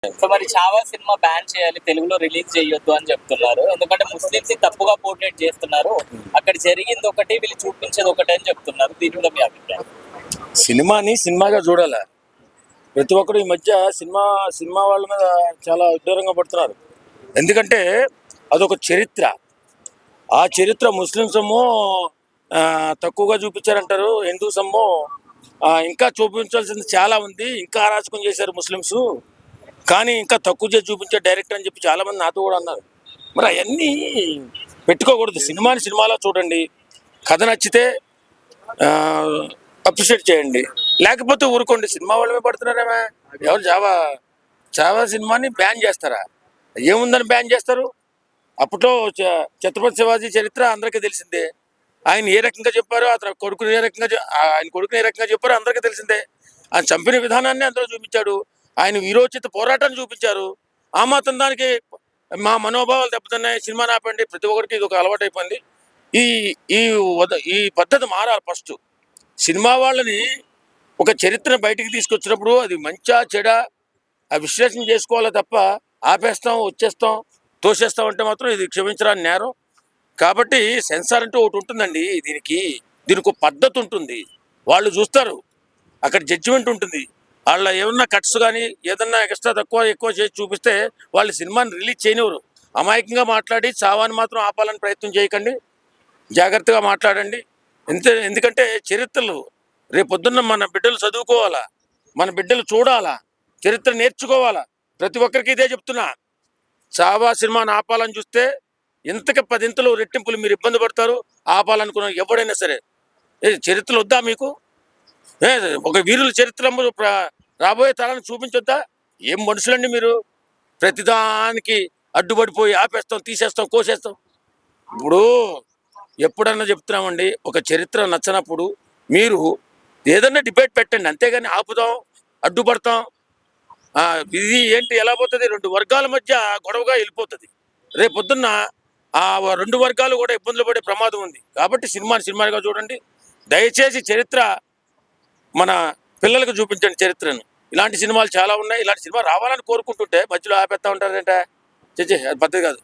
So మరి 'Chhaava' cinema ban చేయాలి, తెలుగులో రిలీజ్ చేయొద్దు అని చెప్తున్నారు. ఎందుకంటే ముస్లిమ్స్‌ని తప్పుగా పోర్ట్రేట్ చేస్తున్నారు. అక్కడ జరిగింది ఒకటి, వీళ్ళు చూపించేది ఒకటి అని చెప్తున్నారు. దీని మీద మీ అభిప్రాయం? సినిమాని సినిమాగా చూడాలి. ప్రతి ఒక్కరు ఈ మధ్య సినిమా సినిమా వాళ్ళ మీద చాలా ఉద్యోగంగా పడుతున్నారు. ఎందుకంటే అదొక చరిత్ర. ఆ చరిత్ర ముస్లిమ్స్ ఏమో తక్కువగా చూపించారంటారు. హిందూస్ ఏమో ఇంకా చూపించాల్సింది చాలా ఉంది, ఇంకా అరాచకం చేశారు ముస్లిమ్స్, కానీ ఇంకా తక్కువ చేసి చూపించే డైరెక్టర్ అని చెప్పి చాలామంది నాతో కూడా అన్నారు. మరి అవన్నీ పెట్టుకోకూడదు. సినిమాని సినిమాలో చూడండి. కథ నచ్చితే అప్రిషియేట్ చేయండి, లేకపోతే ఊరుకోండి. సినిమా వాళ్ళమే పడుతున్నారేమే. ఎవరు చావా చావా సినిమాని బ్యాన్ చేస్తారా? ఏముందని బ్యాన్ చేస్తారు? అప్పట్లో ఛత్రపతి శివాజీ చరిత్ర అందరికీ తెలిసిందే. ఆయన ఏ రకంగా చెప్పారో, అతని కొడుకుని ఏ రకంగా ఆయన కొడుకుని ఏ రకంగా చెప్పారో అందరికీ తెలిసిందే. ఆయన చంపిన విధానాన్ని అందరూ చూపించాడు. ఆయన వీరోచిత పోరాటాన్ని చూపించారు. ఆ మాత్రం దానికి మా మనోభావాలు దెబ్బతిన్నాయి, సినిమా ఆపండి. ప్రతి ఒక్కరికి ఇది ఒక అలవాటు అయిపోయింది. ఈ ఈ ఈ పద్ధతి మారాలి. ఫస్ట్ సినిమా వాళ్ళని ఒక చరిత్రను బయటికి తీసుకొచ్చినప్పుడు అది మంచా చెడా ఆ విశ్లేషణ చేసుకోవాలి తప్ప ఆపేస్తాం, వచ్చేస్తాం, తోసేస్తాం అంటే మాత్రం ఇది క్షమించరాని నేరం. కాబట్టి సెన్సార్ అంటూ ఒకటి ఉంటుందండి. దీనికి ఒక పద్ధతి ఉంటుంది. వాళ్ళు చూస్తారు, అక్కడ జడ్జిమెంట్ ఉంటుంది. వాళ్ళ ఏమన్నా కట్స్ కానీ ఏదన్నా ఎక్స్ట్రా తక్కువ ఎక్కువ చేసి చూపిస్తే వాళ్ళు సినిమాని రిలీజ్ చేయనివ్వరు. అమాయకంగా మాట్లాడి చావాన్ని మాత్రం ఆపాలని ప్రయత్నం చేయకండి. జాగ్రత్తగా మాట్లాడండి. ఎందుకంటే చరిత్రలు రేపొద్దున్న మన బిడ్డలు చదువుకోవాలా, మన బిడ్డలు చూడాలా, చరిత్ర నేర్చుకోవాలా. ప్రతి ఒక్కరికి ఇదే చెప్తున్నా. చావా సినిమాని ఆపాలని చూస్తే ఇంతకి 10 ఇంతలు రెట్టింపులు మీరు ఇబ్బంది పడతారు. ఆపాలనుకున్న ఎవడైనా సరే. చరిత్రలు వద్దా మీకు? ఒక వీరుల చరిత్ర రాబోయే తరాన్ని చూపించొద్దా? ఏం మనుషులండి మీరు? ప్రతిదానికి అడ్డుపడిపోయి ఆపేస్తాం, తీసేస్తాం, కోసేస్తాం. ఇప్పుడు ఎప్పుడన్నా చెప్తున్నామండి, ఒక చరిత్ర నచ్చనప్పుడు మీరు ఏదన్నా డిబేట్ పెట్టండి, అంతేగాని ఆపుదాం, అడ్డుపడతాం, ఇది ఏంటి ఎలా పోతుంది? 2 వర్గాల మధ్య గొడవగా వెళ్ళిపోతుంది. రేపొద్దున్న ఆ 2 వర్గాలు కూడా ఇబ్బందులు పడే ప్రమాదం ఉంది. కాబట్టి సినిమాగా చూడండి. దయచేసి చరిత్ర మన పిల్లలకు చూపించండి చరిత్రను. ఇలాంటి సినిమాలు చాలా ఉన్నాయి. ఇలాంటి సినిమా రావాలని కోరుకుంటుంటే మధ్యలో ఆపేస్తా ఉంటారంటే అది పద్ధతి కాదు.